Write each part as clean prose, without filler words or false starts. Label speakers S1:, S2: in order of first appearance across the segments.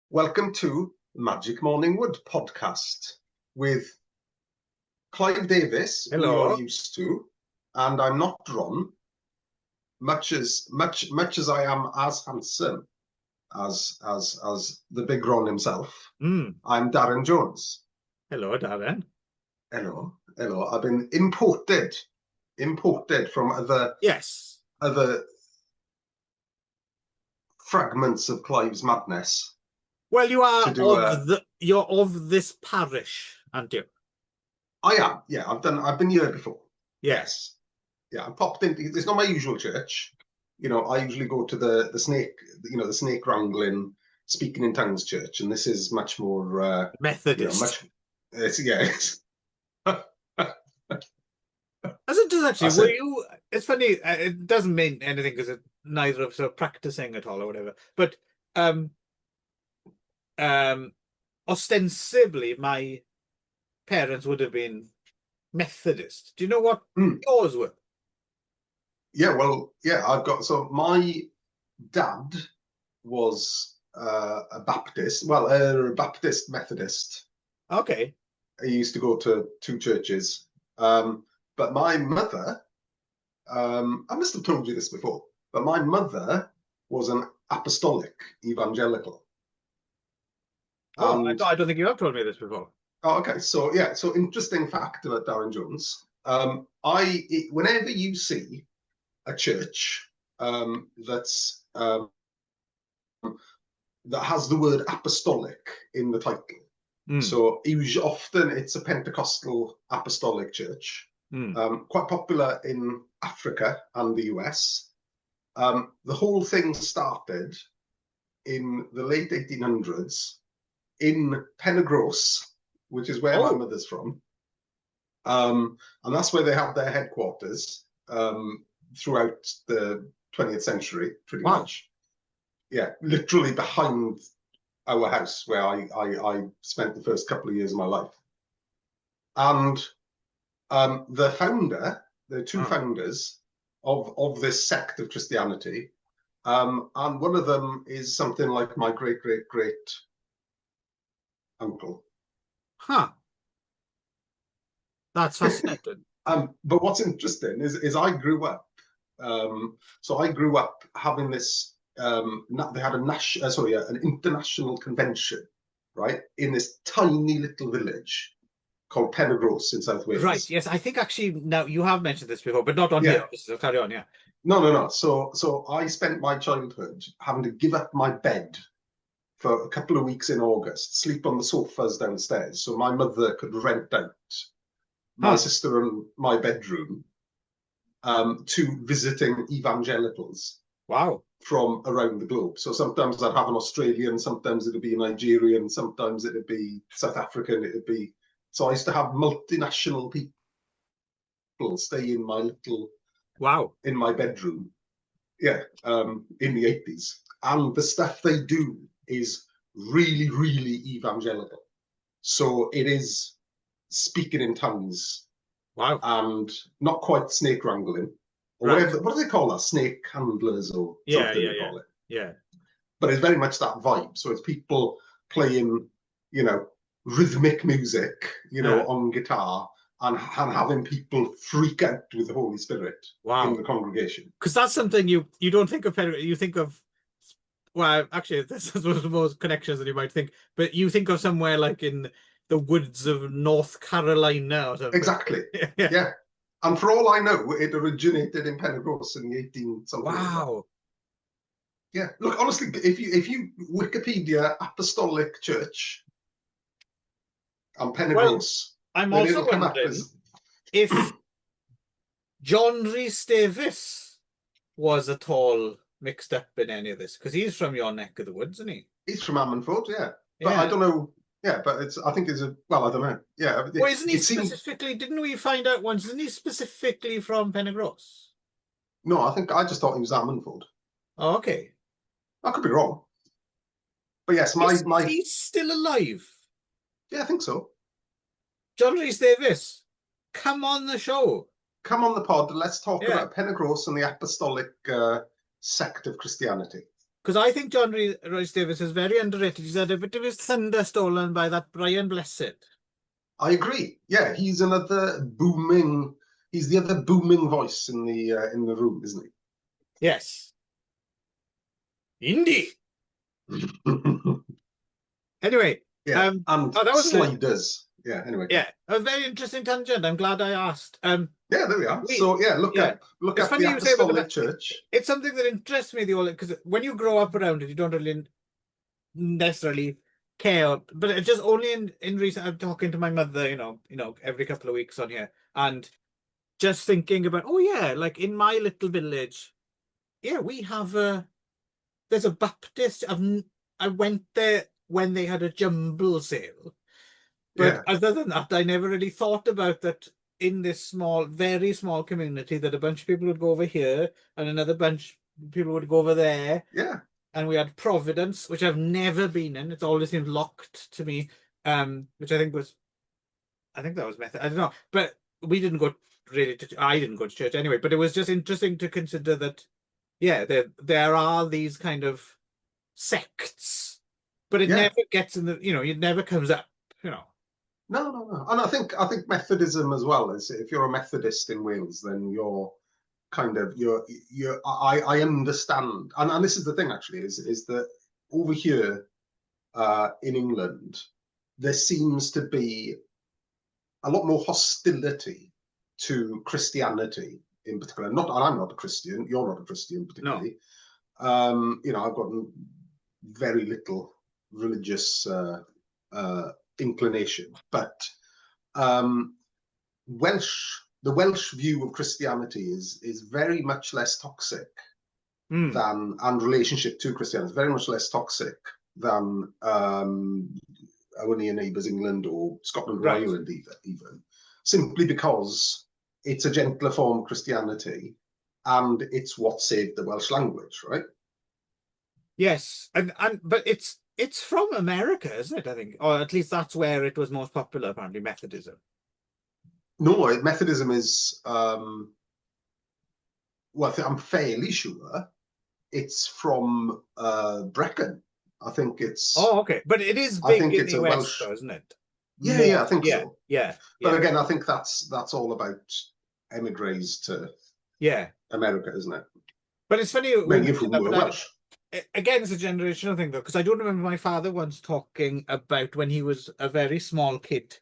S1: Welcome to Magic Morning Wood podcast with Clive Davis, who
S2: Hello.
S1: you're used to, and I'm not Ron, much as I am as handsome as the big Ron himself. I'm Darren Jones.
S2: Hello, Darren.
S1: Hello. I've been imported from other fragments of Clive's madness.
S2: Well, you're of this parish, aren't you?
S1: I am. Yeah, I've been here before.
S2: Yes.
S1: Yeah, I popped in. It's not my usual church. I usually go to the snake, the snake wrangling, speaking in tongues church, and this is much more
S2: Methodist.
S1: It's
S2: As it does actually. It's funny. It doesn't mean anything because neither of us are practicing at all or whatever. But ostensibly, my parents would have been Methodist. Do you know what yours were?
S1: Yeah, well, yeah, my dad was a Baptist, a Baptist Methodist.
S2: Okay.
S1: He used to go to two churches. But my mother, I must have told you this before, but my mother was an apostolic evangelical.
S2: Oh, I don't think you have told me this before.
S1: Oh, okay. So interesting fact about Darren Jones. Whenever you see a church that has the word apostolic in the title, so often it's a Pentecostal apostolic church, quite popular in Africa and the US. The whole thing started in the late 1800s in Penrose, which is where my mother's from. And that's where they had their headquarters throughout the 20th century, pretty much. Yeah, literally behind our house where I spent the first couple of years of my life. And the two founders of this sect of Christianity, and one of them is something like my great uncle.
S2: Huh. That's fascinating.
S1: But what's interesting is I grew up. So I grew up having this. They had an international convention, right, in this tiny little village called Penrose in South Wales.
S2: Right. Yes, I think actually now you have mentioned this before, but not on here. So carry on. Yeah.
S1: No. So I spent my childhood having to give up my bed for a couple of weeks in August, sleep on the sofas downstairs, so my mother could rent out my sister and my bedroom to visiting evangelicals.
S2: Wow.
S1: From around the globe. So sometimes I'd have an Australian, sometimes it'd be a Nigerian, sometimes it'd be South African, so I used to have multinational people stay in my in my bedroom. Yeah, in the 80s. And the stuff they do is really, really evangelical. So it is speaking in tongues.
S2: Wow.
S1: And not quite snake wrangling. Or whatever, what do they call that? Snake handlers or something they call it.
S2: Yeah.
S1: But it's very much that vibe. So it's people playing, rhythmic music, on guitar and having people freak out with the Holy Spirit in the congregation.
S2: Because that's something you don't think of. You think of, well, actually, this is one of the most connections that you might think, but you think of somewhere like in the woods of North Carolina or something.
S1: Exactly. Yeah. And for all I know, it originated in Penrose in the 18-something.
S2: Wow.
S1: Yeah. Look, honestly, if you Wikipedia Apostolic Church and Penrose,
S2: I'm also wondering if John Rhys Davis was at all mixed up in any of this, because he's from your neck of the woods, isn't he?
S1: He's from Ammanford, yeah. But I don't know. Yeah, but I think it's I don't know. Yeah.
S2: Well, isn't he specifically, didn't we find out once, isn't he specifically from Penrose?
S1: No, I just thought he was Ammanford.
S2: Oh, okay.
S1: I could be wrong. But yes,
S2: he's still alive.
S1: Yeah, I think so.
S2: John Rhys Davis, come on the show.
S1: Come on the pod. Let's talk about Penrose and the apostolic sect of Christianity.
S2: Because I think John Rhys Davies is very underrated. He's had a bit of his thunder stolen by that Brian Blessed.
S1: I agree. Yeah, he's another booming. He's the other booming voice in the room, isn't he?
S2: Yes. Indeed. Anyway.
S1: Yeah, and
S2: that was
S1: sliders. Yeah, anyway.
S2: Yeah, a very interesting tangent. I'm glad I asked.
S1: Yeah, there we are. So yeah, look up the Apostolic Church.
S2: It's something that interests me, because when you grow up around it, you don't really necessarily care. But it just only in recent, I'm talking to my mother, every couple of weeks on here, and just thinking about, oh yeah, like in my little village, yeah, we have there's a Baptist. I went there when they had a jumble sale. But other than that, I never really thought about that in this very small community, that a bunch of people would go over here and another bunch of people would go over there.
S1: Yeah.
S2: And we had Providence, which I've never been in. It's always seemed locked to me, which I think that was Method. I don't know. But we didn't go I didn't go to church anyway. But it was just interesting to consider that, yeah, there are these kind of sects, but it never gets in it never comes up,
S1: No. And I think Methodism as well is, if you're a Methodist in Wales, then you're kind of I understand, and this is the thing actually, is that over here in England there seems to be a lot more hostility to Christianity in particular. And I'm not a Christian. You're not a Christian particularly. No. I've got very little religious inclination, but the Welsh view of Christianity is very much less toxic and relationship to Christianity is very much less toxic than our near neighbours England or Scotland or Ireland even, simply because it's a gentler form of Christianity and it's what saved the Welsh language, right?
S2: Yes, but it's from America, isn't it? I think, or at least that's where it was most popular. Apparently, Methodism.
S1: No, Methodism is. Well, I'm fairly sure it's from Brecon. I think it's.
S2: Oh, okay, but it is big in the West, though, isn't it?
S1: Yeah, I think so.
S2: Yeah.
S1: But again, I think that's all about emigres to America, isn't it?
S2: But it's funny.
S1: Many of whom were Welsh.
S2: Again, it's a generational thing, though, because I don't remember my father once talking about when he was a very small kid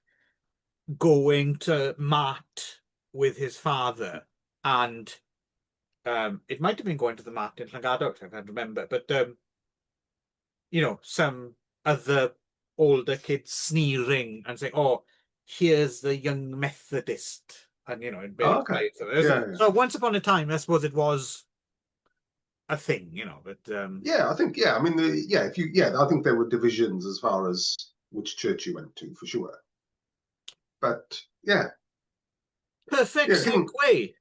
S2: going to Mart with his father, and it might have been going to the Mart in Llangadog, I can't remember, but some other older kids sneering and saying, "Oh, here's the young Methodist," and So once upon a time, I suppose it was a thing, but
S1: I think I mean I think there were divisions as far as which church you went to, for sure. But
S2: perfect segue.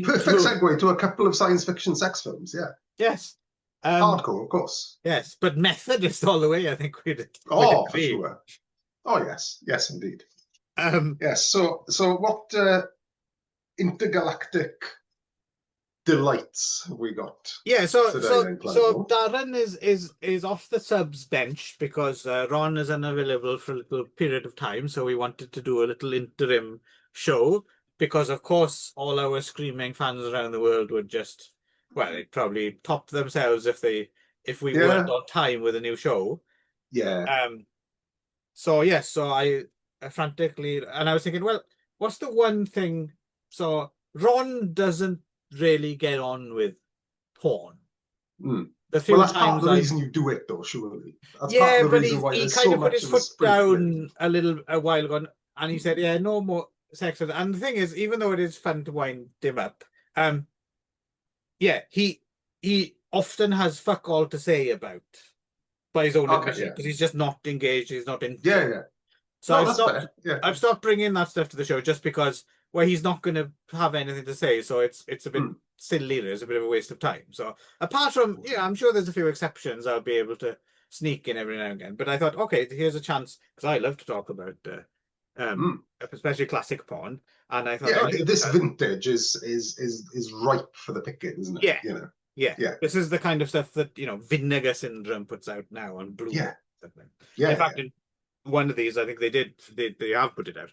S1: Perfect segue to a couple of science fiction sex films.
S2: Yes.
S1: Hardcore, of course.
S2: Yes, but Methodist all the way, I think we'd
S1: for sure. Oh yes indeed. Yes. So what intergalactic delights we got?
S2: Yeah, so Darren is off the subs bench because Ron is unavailable for a little period of time, so we wanted to do a little interim show because, of course, all our screaming fans around the world would just, well, they'd probably top themselves if we weren't on time with a new show.
S1: Yeah.
S2: So I frantically, and I was thinking, well, what's the one thing? So Ron doesn't really get on with porn.
S1: That's part of the reason you do it, though, surely. That's part of the reason why he kind of put his foot
S2: down a while ago, and he said, "Yeah, no more sex." And the thing is, even though it is fun to wind him up, he often has fuck all to say about, by his own admission, because he's just not engaged. He's not in.
S1: Yeah.
S2: So I've stopped bringing that stuff to the show just because. Well, he's not going to have anything to say, so it's a bit silly. It's a bit of a waste of time. So apart from, I'm sure there's a few exceptions I'll be able to sneak in every now and again. But I thought, okay, here's a chance, because I love to talk about, especially classic porn. And I thought,
S1: this vintage is ripe for the picking, isn't it?
S2: Yeah, Yeah.
S1: Yeah.
S2: This is the kind of stuff that, Vinegar Syndrome puts out now on Blue.
S1: Yeah.
S2: In fact, in one of these, I think they have put it out.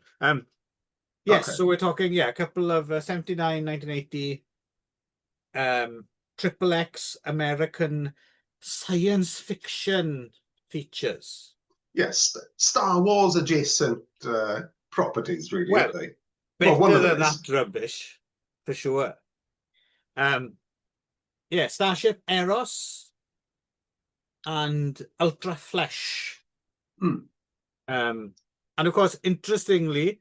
S2: Yes, so we're talking, a couple of 79, 1980, XXX American science fiction features.
S1: Yes, Star Wars adjacent properties, really,
S2: Well,
S1: aren't they?
S2: Better than that rubbish, for sure. Starship, EROS, and Ultra Flesh. And of course, interestingly,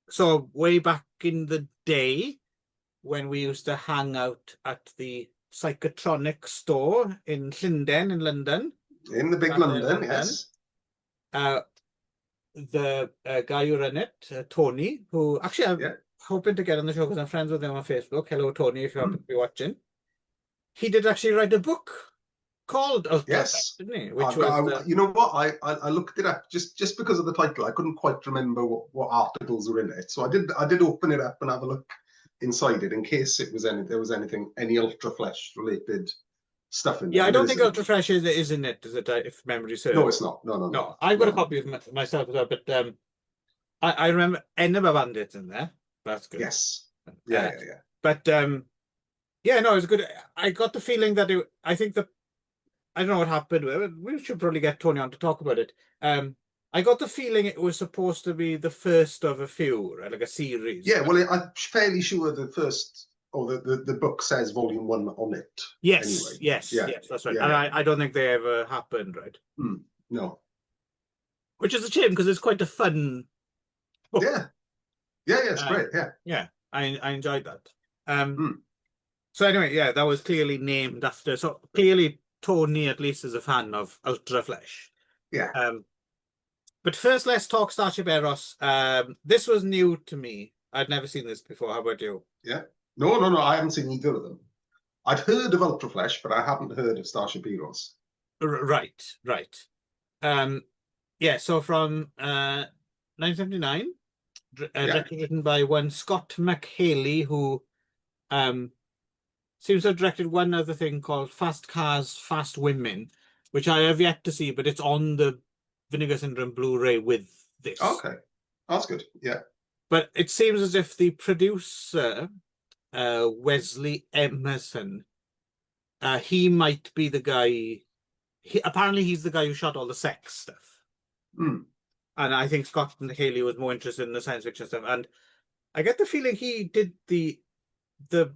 S2: so way back in the day, when we used to hang out at the Psychotronic store in Llundain in London.
S1: In the big London, yes.
S2: The guy who ran it, Tony, who actually I'm hoping to get on the show because I'm friends with him on Facebook. Hello, Tony, if you happen to be watching. He did actually write a book called Ultra Flesh, didn't he? Which
S1: you know what? I looked it up just because of the title. I couldn't quite remember what articles were in it, so I did open it up and have a look inside it in case there was any Ultra Flesh related stuff in there.
S2: Yeah, I don't think Ultra Flesh is in it, is it? If memory serves.
S1: No, it's not. No.
S2: I've got a copy of myself as well, but I remember Enema Bandits in there. That's good.
S1: Yes. Yeah.
S2: But no, it was good. I got the feeling that I don't know what happened with it. We should probably get Tony on to talk about it. I got the feeling it was supposed to be the first of a few, right? Like a series.
S1: Yeah, well, I'm fairly sure the first, or the book says volume 1 on it.
S2: Yes,
S1: anyway.
S2: yes, that's right. And I don't think they ever happened, right?
S1: No.
S2: Which is a shame because it's quite a fun book.
S1: Yeah, it's great.
S2: Yeah, I enjoyed that. So anyway, that was clearly named after. So clearly, Tony at least is a fan of Ultra Flesh.
S1: Yeah.
S2: But first, let's talk Starship EROS. This was new to me. I'd never seen this before. How about you?
S1: Yeah. No. I haven't seen either of them. I'd heard of Ultra Flesh, but I haven't heard of Starship EROS.
S2: Right. So from 1979, written by one Scott McHaley, who seems to have directed one other thing called Fast Cars, Fast Women, which I have yet to see, but it's on the Vinegar Syndrome Blu-ray with this.
S1: Okay. That's good. Yeah.
S2: But it seems as if the producer, Wesley Emerson, he might be the guy. Apparently, he's the guy who shot all the sex stuff. And I think Scott McHaley was more interested in the science fiction stuff. And I get the feeling he did the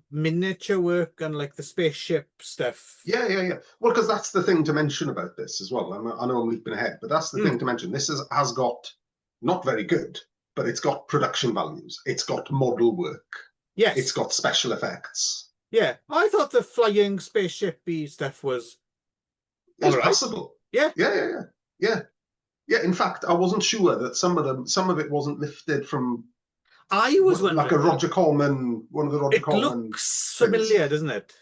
S2: miniature work and like the spaceship stuff.
S1: Yeah. Well, because that's the thing to mention about this as well. I know I'm leaping ahead, but that's the thing to mention. This has got not very good, but it's got production values. It's got model work.
S2: Yes.
S1: It's got special effects.
S2: Yeah. I thought the flying spaceship-y stuff was
S1: possible.
S2: Yeah.
S1: Yeah. In fact, I wasn't sure that some of it wasn't lifted from.
S2: I was wondering,
S1: like a Roger Corman, one of the Roger Corman.
S2: It looks familiar, doesn't it?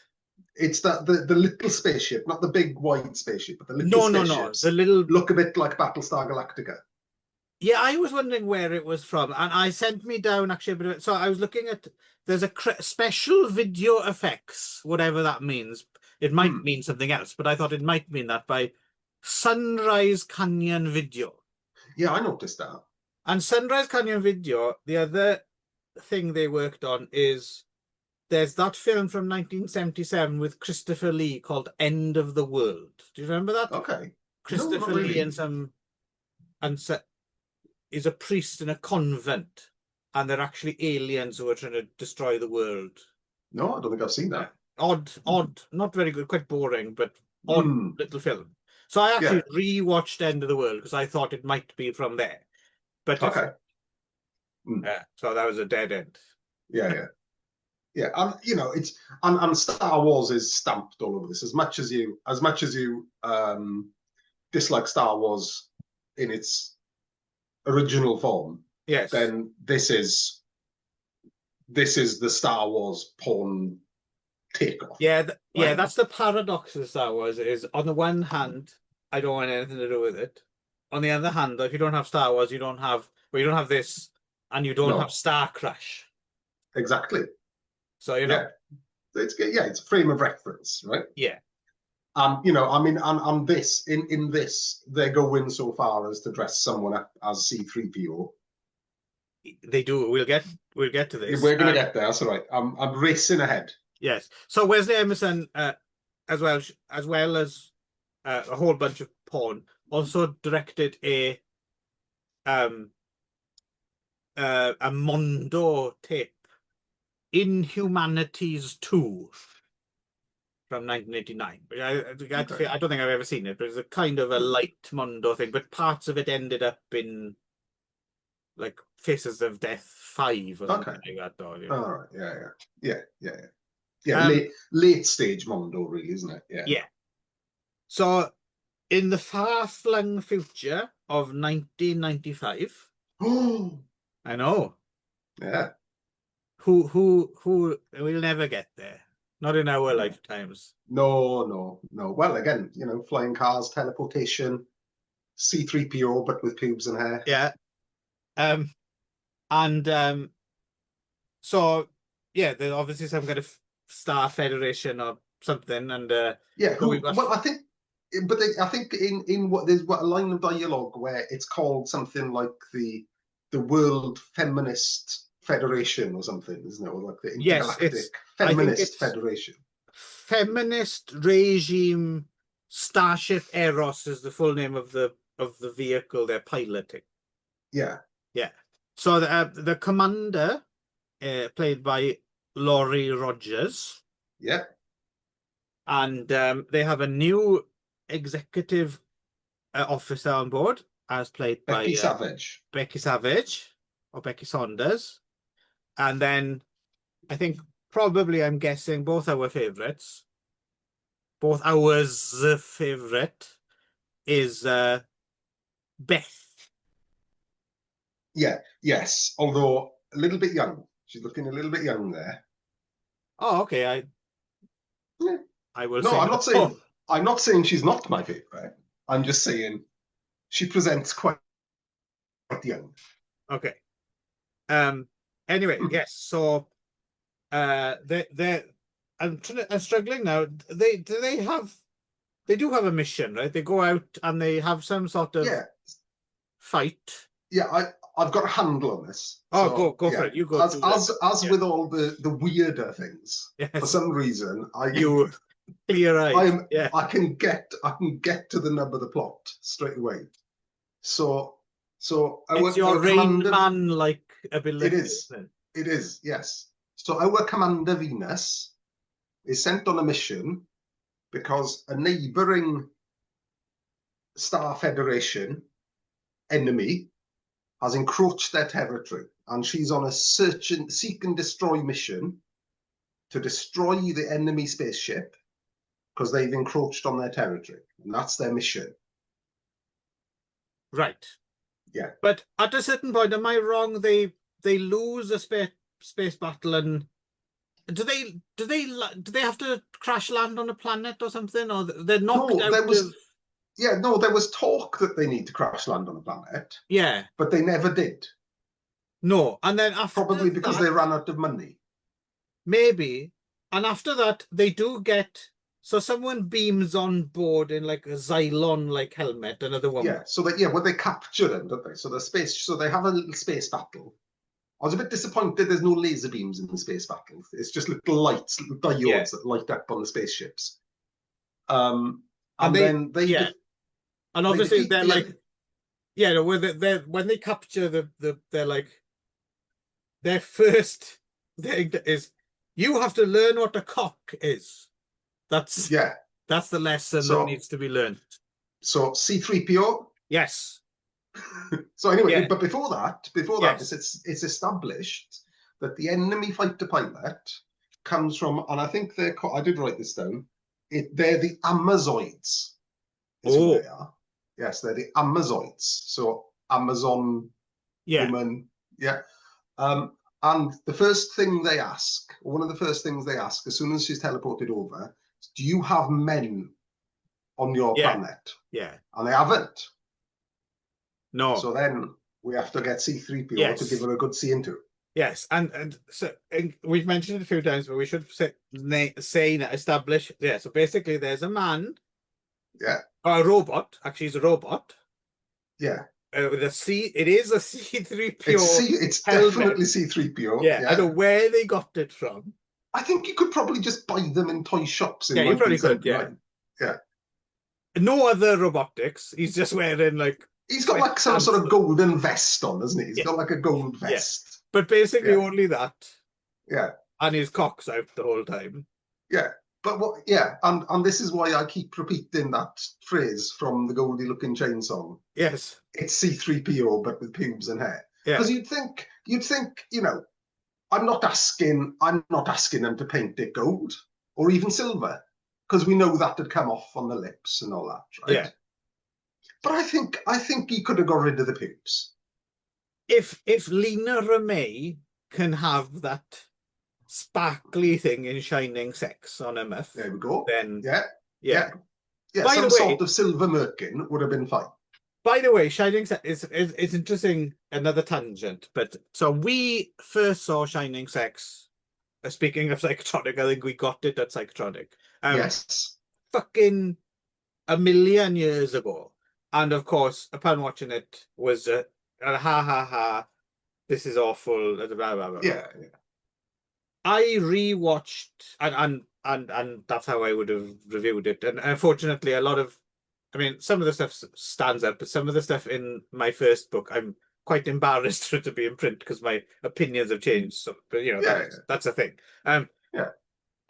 S1: It's that the little spaceship, not the big wide spaceship, but the little spaceships.
S2: The little
S1: look a bit like Battlestar Galactica.
S2: Yeah, I was wondering where it was from, and I sent me down actually a bit of it. So I was looking at there's a special video effects, whatever that means. It might mean something else, but I thought it might mean that by Sunrise Canyon Video.
S1: Yeah, I noticed that.
S2: And Sunrise Canyon Video, the other thing they worked on is there's that film from 1977 with Christopher Lee called End of the World. Do you remember that?
S1: Okay.
S2: Christopher Lee and is a priest in a convent, and they're actually aliens who are trying to destroy the world.
S1: No, I don't think I've seen that.
S2: Odd, not very good, quite boring, but odd little film. So I actually rewatched End of the World because I thought it might be from there. But so that was a dead end.
S1: Yeah. And it's and Star Wars is stamped all over this. As much as you dislike Star Wars in its original form,
S2: yes,
S1: then this is the Star Wars porn takeoff.
S2: That's the paradox of Star Wars. Is on the one hand, I don't want anything to do with it. On the other hand, if you don't have Star Wars, you don't have this, and you don't have Star Crash.
S1: Exactly.
S2: So
S1: it's a frame of reference, right?
S2: Yeah.
S1: And I mean, and this in this, they're going so far as to dress someone up as C-3PO.
S2: They do. We'll get to this.
S1: We're going to get there. That's all right. I'm racing ahead.
S2: Yes. So Wesley Emerson, as well as a whole bunch of porn, also directed a Mondo tape, Inhumanities 2, from 1989. I don't think I've ever seen it, but it's a kind of a light Mondo thing. But parts of it ended up in like Faces of Death 5 or something like that. Though,
S1: All right. Yeah. Late stage Mondo, really, isn't it? Yeah.
S2: Yeah. So, in the far-flung future of 1995, I know.
S1: Yeah.
S2: Who we'll never get there. Not in our lifetimes.
S1: No. Well, again, flying cars, teleportation, C-3PO, but with pubes and hair.
S2: Yeah. So yeah, there's obviously some kind of Star Federation or something, and
S1: well, I think, I think in what there's a line of dialogue where it's called something like the World Feminist Federation or something, isn't it? Or like the Intergalactic Feminist Federation.
S2: Feminist Regime Starship EROS is the full name of the vehicle they're piloting.
S1: Yeah.
S2: So the commander, played by Laurie Rogers.
S1: Yeah.
S2: And they have a new executive officer on board, as played by Becky Savage, or Becky Saunders. And then I think probably, I'm guessing, both our favourites, both ours favourite, is Beth.
S1: Yeah, yes. Although a little bit young. She's looking a little bit young there.
S2: Oh, okay. I will
S1: no,
S2: say
S1: I'm not saying she's not my favourite. I'm just saying she presents quite young.
S2: Okay. Anyway, yes. So I'm struggling now. They do have a mission, right? They go out and they have some sort of fight.
S1: Yeah, I've got a handle on this.
S2: Oh, so, go for it. You go.
S1: As with all the weirder things, for some reason
S2: clear eyes.
S1: I can get to the nub of the plot straight away. So
S2: it's your Rain Man-like ability.
S1: It is, yes. So our Commander Venus is sent on a mission because a neighbouring Star Federation enemy has encroached their territory, and she's on a seek and destroy mission to destroy the enemy spaceship because they've encroached on their territory, and that's their mission.
S2: Right.
S1: Yeah.
S2: But at a certain point, am I wrong? They lose a space battle, and do they have to crash land on a planet or something, or they're knocked out?
S1: There was talk that they need to crash land on a planet.
S2: Yeah.
S1: But they never did.
S2: No, and then after
S1: probably because they ran out of money.
S2: Maybe. And after that, they do get. So someone beams on board in like a Xylon-like helmet, another one.
S1: Yeah. So they capture them, don't they? So they have a little space battle. I was a bit disappointed there's no laser beams in the space battle. It's just little lights, little diodes that light up on the spaceships. And then they
S2: and obviously they're like, when they capture they're like, their first thing is, you have to learn what a cock is. That's the lesson that needs to be learned.
S1: So C-3PO?
S2: Yes.
S1: So anyway, but before that, it's established that the enemy fighter pilot comes from, and I think I did write this down, they're the Amazoids. Is who they are. Yes, they're the Amazoids. So Amazon woman. Yeah. And the first thing they ask, or one of the first things they ask, as soon as she's teleported over, is, do you have men on your planet?
S2: Yeah.
S1: And they haven't.
S2: No.
S1: So then we have to get C-3PO to give her a good see into.
S2: Yes, and so we've mentioned it a few times, but we should establish. Yeah, so basically, there's a man, or a robot. Actually, he's a robot.
S1: Yeah.
S2: With a C, it is a C-3PO.
S1: It's
S2: helmet.
S1: definitely C-3PO.
S2: Yeah, I don't know where they got it from.
S1: I think you could probably just buy them in toy shops in
S2: Yeah, you probably could. Yeah.
S1: Yeah.
S2: No other robotics. He's just wearing like.
S1: He's got like some sort of golden vest on, hasn't he? He's got like a gold vest.
S2: Yeah. But basically only that.
S1: Yeah.
S2: And his cock's out the whole time.
S1: Yeah. But what? Yeah, and this is why I keep repeating that phrase from the Goldie Looking Chain song.
S2: Yes.
S1: It's C-3PO, but with pubes and hair. Because you'd think, you know, I'm not asking them to paint it gold or even silver, because we know that had come off on the lips and all that, right?
S2: Yeah.
S1: But I think he could have got rid of the pubes.
S2: If Lena Remay can have that sparkly thing in Shining Sex on her mouth,
S1: there we go.
S2: Then
S1: yeah. By some sort of silver merkin would have been fine.
S2: By the way, Shining Sex is interesting. Another tangent, but so we first saw Shining Sex. Speaking of Psychotronic, I think we got it at Psychotronic.
S1: Yes.
S2: Fucking a million years ago. And of course, upon watching it, was ha ha ha, this is awful. Blah, blah, blah.
S1: Yeah.
S2: I rewatched, and that's how I would have reviewed it. And unfortunately, some of the stuff stands out, but some of the stuff in my first book, I'm quite embarrassed for it to be in print because my opinions have changed. So, but that's a thing.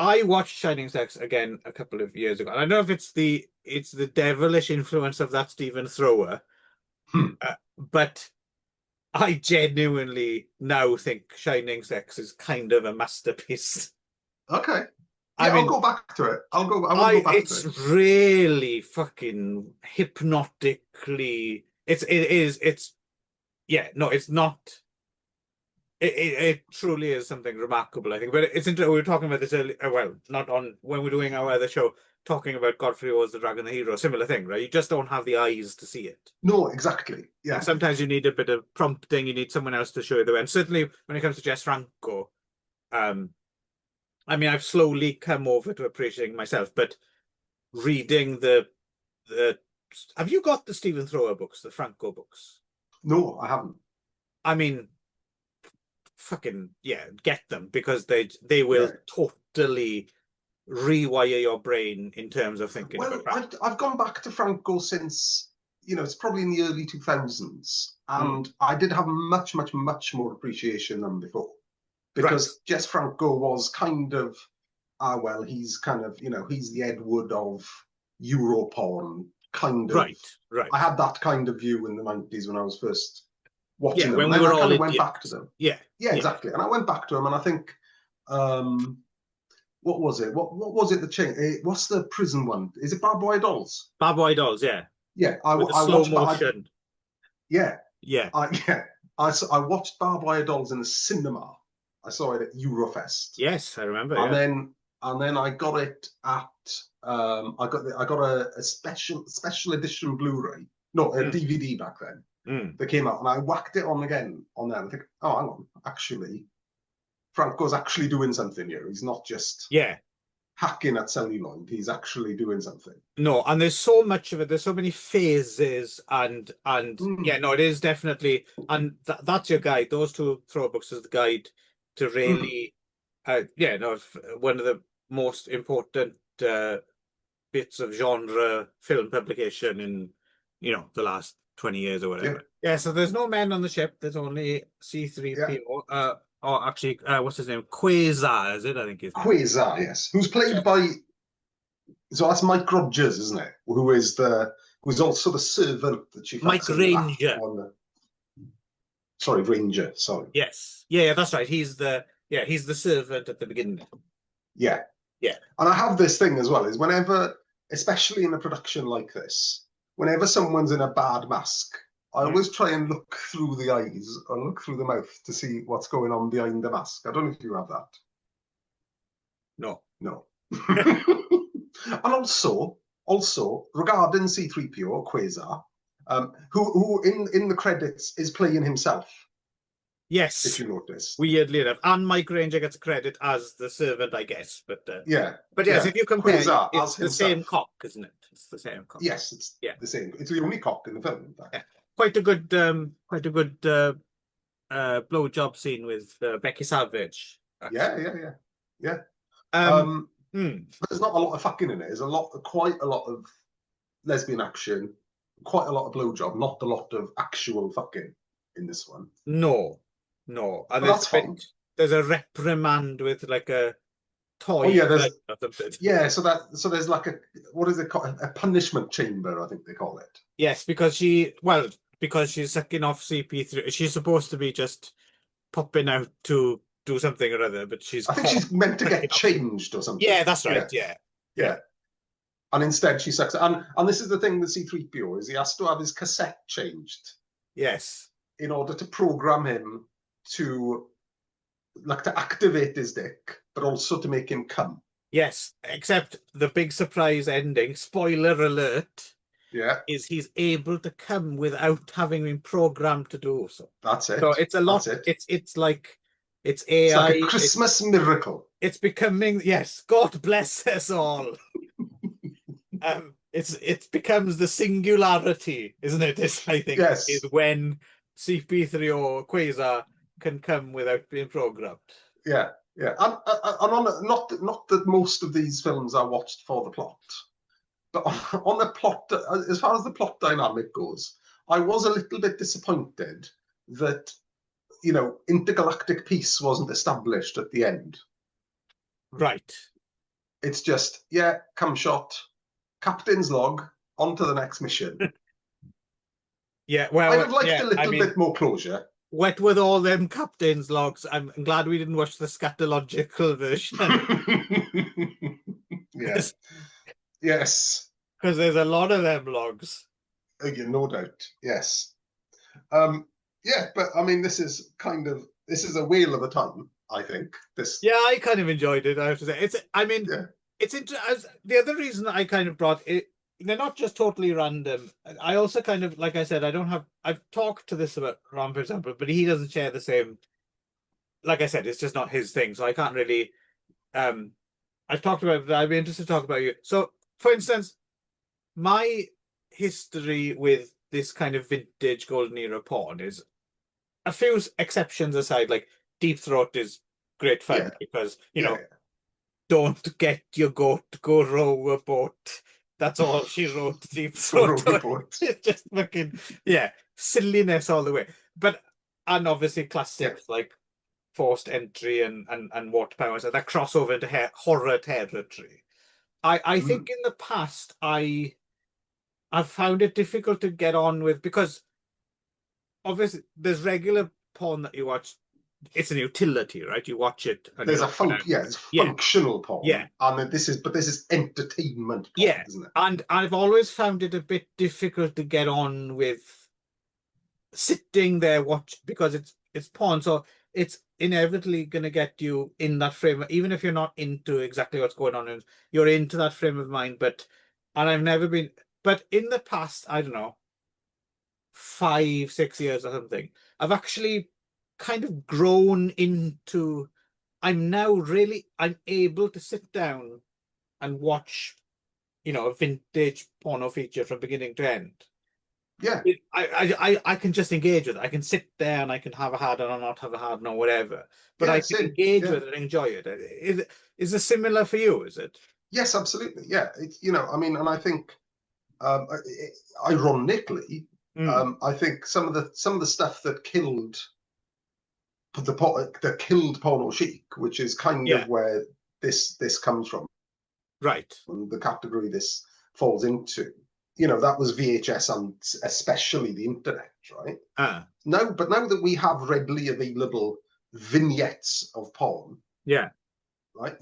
S2: I watched Shining Sex again a couple of years ago. And I don't know if it's the devilish influence of that Stephen Thrower, but I genuinely now think Shining Sex is kind of a masterpiece.
S1: Okay. Yeah, I'll go back to it. I will go back to it.
S2: It's really fucking hypnotically. It's not. It truly is something remarkable, I think. But it's interesting. We were talking about this earlier. Well, not on when we're doing our other show, talking about Godfrey was the Dragon, the Hero. Similar thing, right? You just don't have the eyes to see it.
S1: No, exactly. Yeah.
S2: And sometimes you need a bit of prompting. You need someone else to show you the way. And certainly when it comes to Jess Franco, I've slowly come over to appreciating myself. But reading the have you got the Stephen Thrower books, the Franco books?
S1: No, I haven't.
S2: Fucking get them, because they will totally rewire your brain in terms of thinking about that.
S1: I've gone back to Franco since, it's probably in the early 2000s, and I did have much, much, much more appreciation than before, because Jess Franco was kind of, he's kind of, he's the Ed Wood of Europorn, kind of.
S2: Right.
S1: I had that kind of view in the 90s when I was first watching them.
S2: When we were all
S1: went back to them. Yeah, exactly. And I went back to them, and I think, what was it? What was it? The chain? What's the prison one? Is it Barbed Wire Dolls?
S2: Barbed Wire Dolls, yeah.
S1: Yeah, I
S2: slow motion.
S1: I watched Barbed Wire Dolls in the cinema. I saw it at Eurofest.
S2: Yes, I remember.
S1: And then I got it at I got a special edition Blu-ray. No, a DVD back then. That came out, and I whacked it on again on there. I think, oh, hang on, actually, Franco's actually doing something here. He's not just hacking at celluloid. He's actually doing something.
S2: No, and there's so much of it. There's so many phases, and it is definitely, and that's your guide. Those two throw books is the guide to really, one of the most important bits of genre film publication in the last 20 years or whatever. Yeah, so there's no men on the ship. There's only C-3PO. Or actually, what's his name? Quasar, is it? I think he's
S1: Quasar, yes. Who's played by... So that's Mike Rogers, isn't it? Who's also the servant that she...
S2: Mike Ranger.
S1: Sorry, Ranger, sorry.
S2: Yes. Yeah, that's right. He's the servant at the beginning.
S1: Yeah. And I have this thing as well, is whenever, especially in a production like this, whenever someone's in a bad mask, I always try and look through the eyes or look through the mouth to see what's going on behind the mask. I don't know if you have that.
S2: No.
S1: And also regarding C-3PO, Quasar, who in the credits is playing himself.
S2: Yes.
S1: If you notice.
S2: Weirdly enough. And Mike Ranger gets credit as the servant, I guess. But
S1: yeah.
S2: But yes, if you compare,
S1: Quasar
S2: it's
S1: as
S2: the
S1: himself.
S2: same cock, isn't it? It's the same cock.
S1: Yes, it's the same. It's the only cock in the film, in fact.
S2: Yeah. Quite a good blowjob scene with Becky Savage.
S1: Actually. Yeah. There's not a lot of fucking in it. There's quite a lot of lesbian action, quite a lot of blowjob, not a lot of actual fucking in this one.
S2: No. And
S1: that's fine.
S2: There's a reprimand with like a toy.
S1: Oh yeah, so there's like what is it called? A punishment chamber, I think they call it.
S2: Yes, because she's sucking off CP3. She's supposed to be just popping out to do something or other, but
S1: I think she's meant to get changed or something.
S2: Yeah, that's right. Yeah.
S1: And instead she sucks. And this is the thing with C-3PO, is he has to have his cassette changed.
S2: Yes.
S1: In order to program him to activate his dick, but also to make him come.
S2: Yes, except the big surprise ending, spoiler alert, is he's able to come without having been programmed to do so.
S1: That's it.
S2: So it's a lot. It's like it's AI.
S1: It's like a Christmas miracle.
S2: It's becoming, yes, God bless us all. It becomes the singularity, isn't it? I think is when CP3 or Quasar can come without being programmed.
S1: Yeah. And not that most of these films are watched for the plot, but on the plot, as far as the plot dynamic goes, I was a little bit disappointed that, intergalactic peace wasn't established at the end.
S2: Right.
S1: It's just, come shot, captain's log, on to the next mission.
S2: Yeah, well,
S1: I would like a little bit more closure.
S2: What with all them captain's logs? I'm glad we didn't watch the scatological version.
S1: Yes.
S2: Because there's a lot of them logs.
S1: No doubt. Yes. But I mean, this is a whale of a time, I think.
S2: Yeah, I kind of enjoyed it, I have to say. It's interesting. The other reason I kind of brought it, they're not just totally random. I also kind of, like I said, I've talked to this about Ron, for example, but he doesn't share the same. Like I said, it's just not his thing, so I can't really. I've talked about it, but I'd be interested to talk about you. So, for instance, my history with this kind of vintage golden era porn is, a few exceptions aside, like Deep Throat is great fun because don't get your goat to go row a boat. That's all she wrote. Deep Throat. It's just fucking silliness all the way. And obviously classics like Forced Entry and Water Powers that crossover into horror territory. I think in the past I've found it difficult to get on with, because obviously there's regular porn that you watch. It's an utility, right? You watch it. And
S1: there's it's functional porn.
S2: Yeah.
S1: And this is entertainment porn, isn't it?
S2: And I've always found it a bit difficult to get on with sitting there because it's porn, so it's inevitably going to get you in that frame, even if you're not into exactly what's going on, and you're into that frame of mind. But in the past, I don't know, 5-6 years or something, I've actually kind of grown into, I'm able to sit down and watch, a vintage porno feature from beginning to end.
S1: Yeah.
S2: I can just engage with it. I can sit there and I can have a hard on or not have a hard on or whatever. But I can engage with it and enjoy it. Is it similar for you, is it?
S1: Yes, absolutely. Yeah. And I think ironically, I think some of the stuff that killed porno chic, which is kind of where this comes from,
S2: right?
S1: And the category this falls into, that was VHS and especially the internet, right? Now that we have readily available vignettes of porn, right,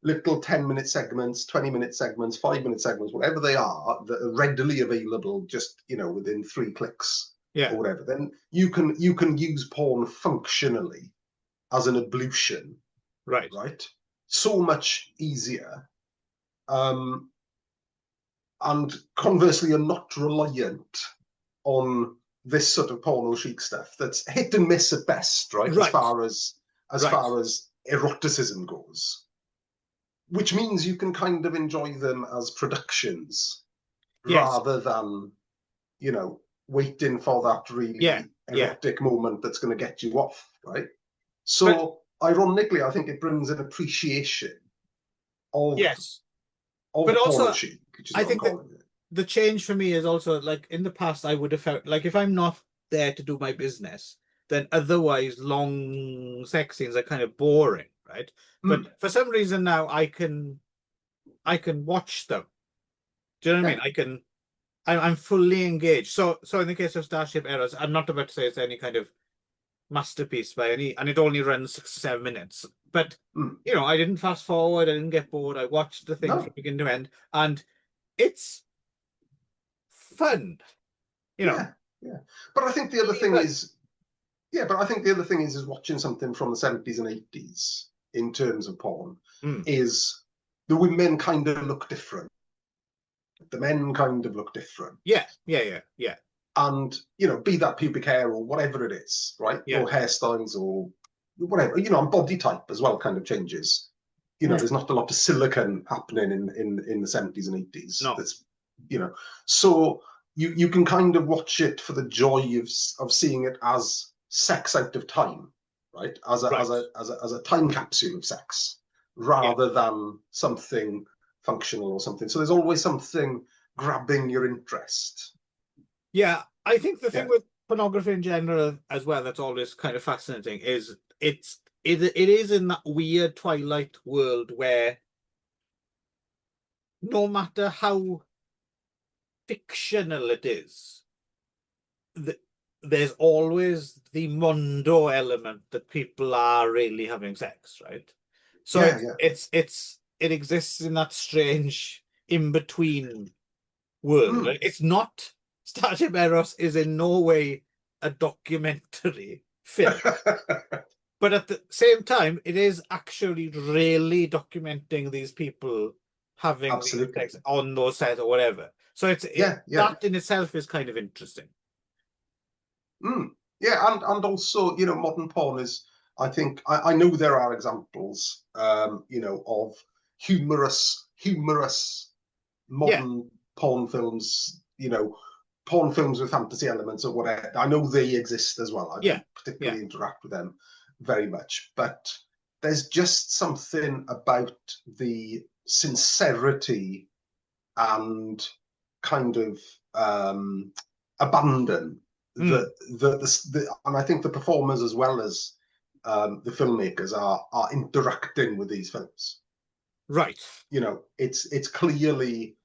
S1: little 10-minute segments, 20-minute segments, 5-minute segments, whatever they are, that are readily available just within 3 clicks. Or whatever, then you can use porn functionally as an ablution, right? So much easier, and conversely, you're not reliant on this sort of porno chic stuff that's hit and miss at best, right?
S2: Right.
S1: As far as eroticism goes, which means you can kind of enjoy them as productions rather than, you know, waiting for that really erotic moment that's going to get you off, right? So ironically, I think it brings an appreciation of
S2: but also
S1: porno chic, which is
S2: I
S1: what
S2: think
S1: I'm calling it.
S2: The change for me is also, like, in the past I would have felt like if I'm not there to do my business, then otherwise long sex scenes are kind of boring, right? But for some reason now I can watch them. Do you know what I mean? I'm fully engaged. So in the case of Starship Eros, I'm not about to say it's any kind of masterpiece by any, and it only runs 6 or 7 minutes. But you know, I didn't fast forward, I didn't get bored. I watched the thing from beginning to end, and it's fun, you know.
S1: But I think the other thing is, is watching something from the 70s and 80s in terms of porn is the women kind of look different, the men kind of look different.
S2: Yeah.
S1: And, you know, be that pubic hair or whatever it is, right? Or hairstyles or whatever, you know, and body type as well kind of changes. You know, there's not a lot of silicon happening in the 70s and 80s.
S2: No.
S1: That's, you know, so you can kind of watch it for the joy of seeing it as sex out of time, right? As a time capsule of sex, rather than something functional or something. So there's always something grabbing your interest.
S2: Yeah, I think the thing with pornography in general as well that's always kind of fascinating is it is in that weird twilight world where no matter how fictional it is, there's always the mondo element that people are really having sex, right? So it exists in that strange in-between world. Right? It's not, Starship Eros is in no way a documentary film. But at the same time, it is actually really documenting these people having sex on those sets or whatever. So that in itself is kind of interesting.
S1: Yeah, and also, you know, modern porn is, I think, I know there are examples, you know, of humorous modern porn films, you know, porn films with fantasy elements or whatever. I know they exist as well. I don't particularly interact with them very much, but there's just something about the sincerity and kind of abandon and I think the performers as well as the filmmakers are interacting with these films.
S2: Right.
S1: You know, it's clearly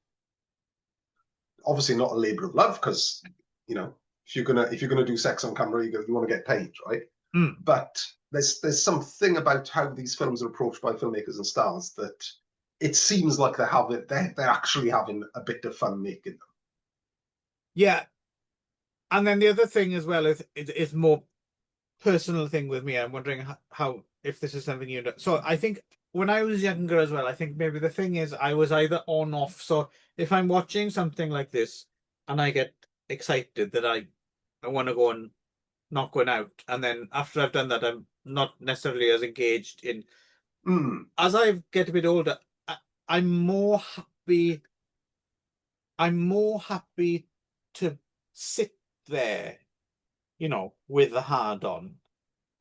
S1: obviously not a labor of love, because, you know, if you're gonna do sex on camera, you want to get paid, right? But there's something about how these films are approached by filmmakers and stars that it seems like they're actually having a bit of fun making them.
S2: Yeah. And then the other thing as well is it's more personal thing with me. I'm wondering how if this is something you know. So I think when I was younger as well, I think maybe the thing is I was either on or off. So if I'm watching something like this and I get excited that I want to go and not going out, and then after I've done that, I'm not necessarily as engaged in. As I get a bit older, I'm more happy to sit there, you know, with the hard on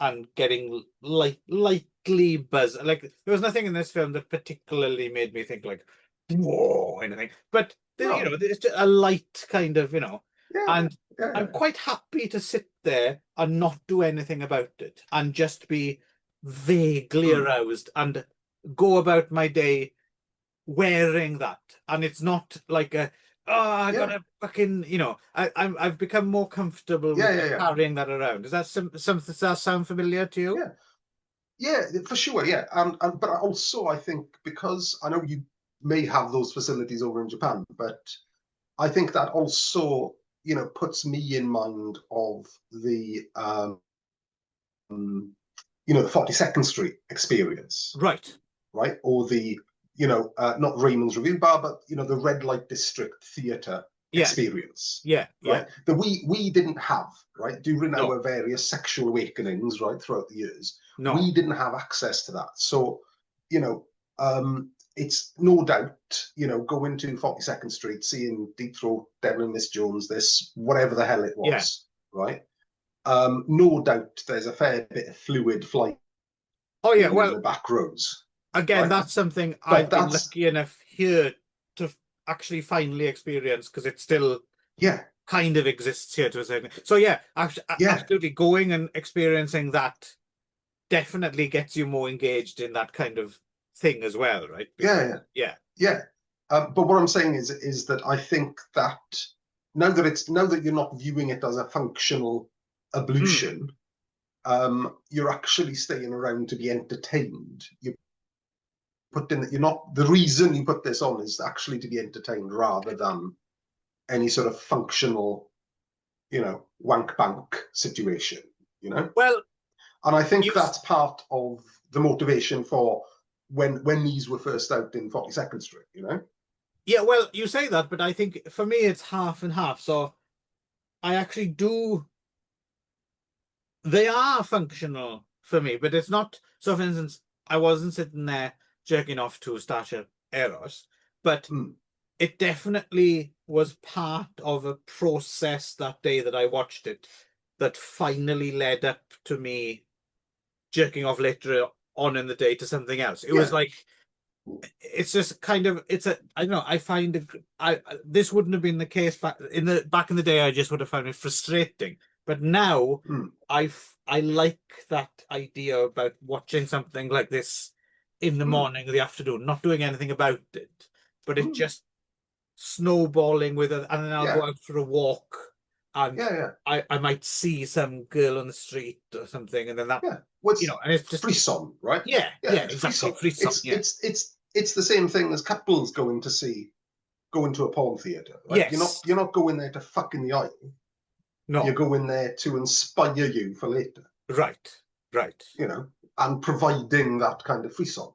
S2: and getting lightly buzz. Like, there was nothing in this film that particularly made me think like, whoa, anything. But you know, it's just a light kind of, you know, and I'm quite happy to sit there and not do anything about it and just be vaguely aroused and go about my day wearing that. And it's not like I gotta fucking, you know, I've become more comfortable with carrying that around. Does that something that sound familiar to you?
S1: Yeah, for sure. Yeah, and but also I think, because I know you may have those facilities over in Japan, but I think that also, you know, puts me in mind of the you know, the 42nd Street experience,
S2: right,
S1: or the, you know, not Raymond's Review Bar, but, you know, the Red Light District Theatre experience.
S2: Yeah.
S1: Right. That we didn't have, right, during our various sexual awakenings, right, throughout the years.
S2: No.
S1: We didn't have access to that. So, you know, it's no doubt, you know, going to 42nd Street, seeing Deep Throat, Devil and Miss Jones, this, whatever the hell it was, right? No doubt there's a fair bit of fluid flying in the back rows.
S2: Again, that's something I've been lucky enough here to actually finally experience, because it still kind of exists here to a certain. So absolutely, going and experiencing that definitely gets you more engaged in that kind of thing as well, right?
S1: Because, but what I'm saying is that I think that now that you're not viewing it as a functional ablution, you're actually staying around to be entertained. The reason you put this on is actually to be entertained rather than any sort of functional, you know, wank bank situation, you know?
S2: Well,
S1: and I think that's part of the motivation for when these were first out in 42nd Street, you know?
S2: Yeah, well, you say that, but I think for me it's half and half. So I actually do. They are functional for me, but it's not. So, for instance, I wasn't sitting there jerking off to Starship EROS, but it definitely was part of a process that day that I watched it that finally led up to me jerking off later on in the day to something else. It was like, it's just kind of, I don't know, I find this wouldn't have been the case back in the day. I just would have found it frustrating. But now I like that idea about watching something like this in the morning or the afternoon, not doing anything about it, but it just snowballing with it, and then I'll go out for a walk, and I might see some girl on the street or something, and then that you know, and it's just
S1: frisson, right?
S2: Yeah, exactly. Frisson.
S1: It's the same thing as couples going to a porn theatre, right? You're not going there to fuck in the aisle.
S2: No.
S1: You go in there to inspire you for later.
S2: Right.
S1: You know, and providing that kind of frisson.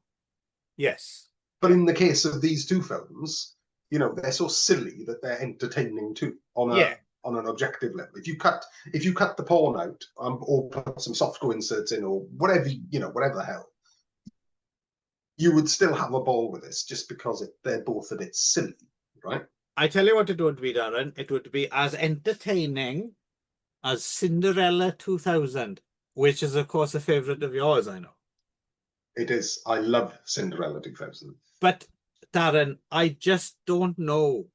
S2: Yes.
S1: But in the case of these two films, you know, they're so silly that they're entertaining too on an objective level. If you cut the porn out or put some softcore inserts in or whatever, you know, whatever the hell, you would still have a ball with this just because they're both a bit silly, right?
S2: I tell you what it would be, Darren. It would be as entertaining as Cinderella 2000, which is, of course, a favourite of yours, I know.
S1: It is. I love Cinderella 2000.
S2: But, Darren, I just don't know.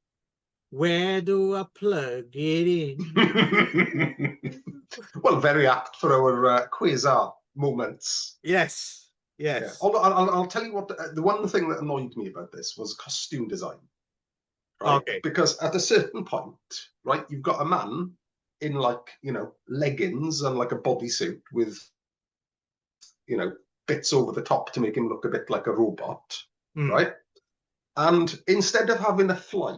S2: Where do I plug it in?
S1: Well, very apt for our Quasar moments.
S2: Yes.
S1: Yeah. I'll tell you what, the one thing that annoyed me about this was costume design. Right?
S2: Okay.
S1: Because at a certain point, right, you've got a man in, like, you know, leggings and like a bodysuit with, you know, bits over the top to make him look a bit like a robot, right? And instead of having a fly,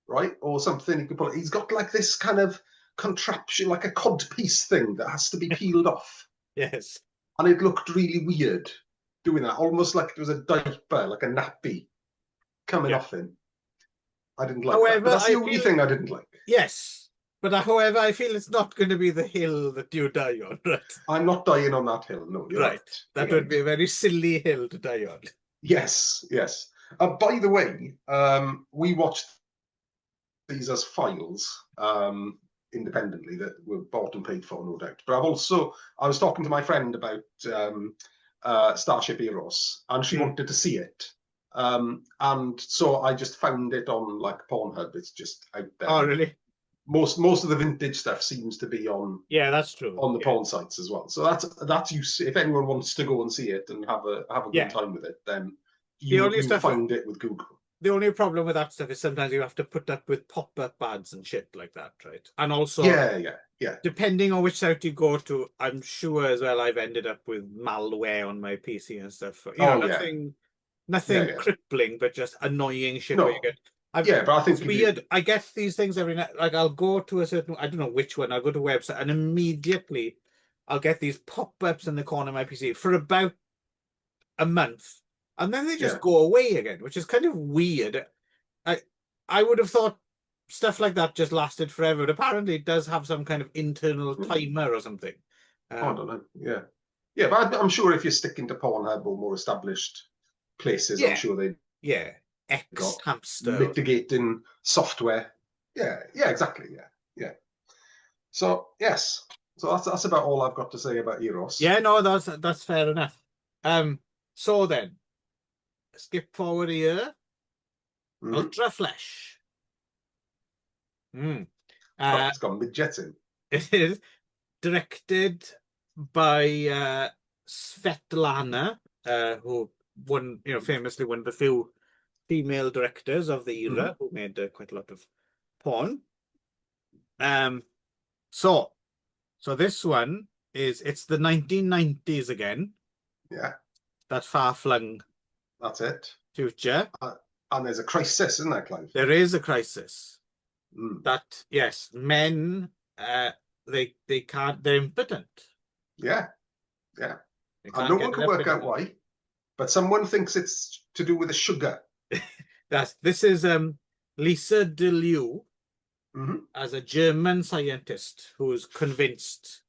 S1: right, or something, he's got like this kind of contraption, like a codpiece thing that has to be peeled off.
S2: Yes.
S1: And it looked really weird doing that, almost like it was a diaper, like a nappy coming off him. I didn't like that. But that's the only thing I didn't like.
S2: Yes. But however, I feel it's not going to be the hill that you die on, right?
S1: I'm not dying on that hill, no. You're right.
S2: That would be a very silly hill to die on.
S1: Yes. By the way, we watched these as files independently that were bought and paid for, no doubt. But I was talking to my friend about Starship EROS, and she wanted to see it. And so I just found it on like Pornhub. It's just out there.
S2: Oh, really?
S1: Most of the vintage stuff seems to be on.
S2: Yeah, that's true.
S1: On the porn sites as well. So that's you. If anyone wants to go and see it and have a good time with it, then you find it with Google.
S2: The only problem with that stuff is sometimes you have to put up with pop-up ads and shit like that, right? And also, depending on which site you go to, I'm sure as well I've ended up with malware on my PC and stuff. You know, nothing crippling, but just annoying shit. Where you get,
S1: but I think
S2: it's weird. I get these things every night. Like, I'll go to a certain, I don't know which one. I'll go to a website and immediately I'll get these pop-ups in the corner of my PC for about a month. And then they just go away again, which is kind of weird. I would have thought stuff like that just lasted forever. But apparently, it does have some kind of internal timer or something.
S1: I don't know. Yeah, yeah, but I'm sure if you're sticking to Pornhub or more established places, I'm sure they
S2: X
S1: got
S2: hamster
S1: mitigating software. Yeah, exactly. Yeah. So yes, so that's about all I've got to say about EROS.
S2: Yeah, no, that's fair enough. So then, skip forward a year. Ultra Flesh.
S1: It's got midgets in.
S2: It is directed by Svetlana, who famously one of the few female directors of the era who made quite a lot of porn. So this one it's the 1990s again.
S1: Yeah.
S2: That far-flung.
S1: That's it.
S2: Future.
S1: And there's a crisis, isn't there, Clive?
S2: There is a crisis. That, yes, men, they can't, they're impotent.
S1: Yeah. And no one can work out why, but someone thinks it's to do with the sugar.
S2: This is Lisa DeLue, as a German scientist who's convinced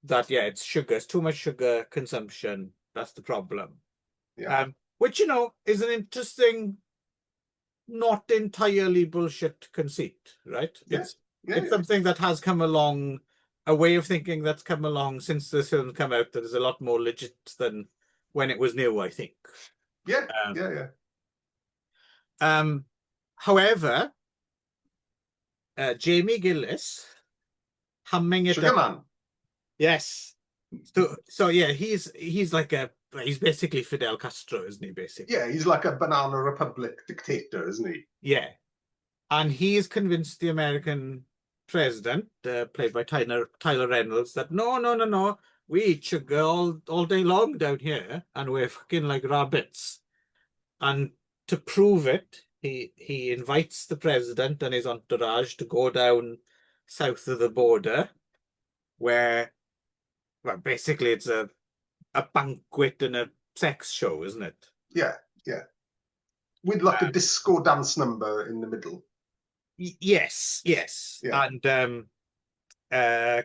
S2: that, it's sugar, it's too much sugar consumption. That's the problem.
S1: Yeah.
S2: Which, is an interesting, not entirely bullshit conceit, right? It's something that has come along, a way of thinking that's come along since this film came out that is a lot more legit than when it was new, I think.
S1: Yeah.
S2: However, Jamie Gillis humming it
S1: Sugar
S2: up.
S1: Man.
S2: Yes. So yeah, he's he's basically Fidel Castro, isn't he, basically?
S1: Yeah, he's like a banana republic dictator, isn't he?
S2: Yeah. And he's convinced the American president, played by Tyler Reynolds, that no, we eat sugar all day long down here, and we're fucking like rabbits. And to prove it, he invites the president and his entourage to go down south of the border, where, well, basically it's a banquet and a sex show, isn't it?
S1: Yeah. With like a disco dance number in the middle.
S2: Yes. Yeah. And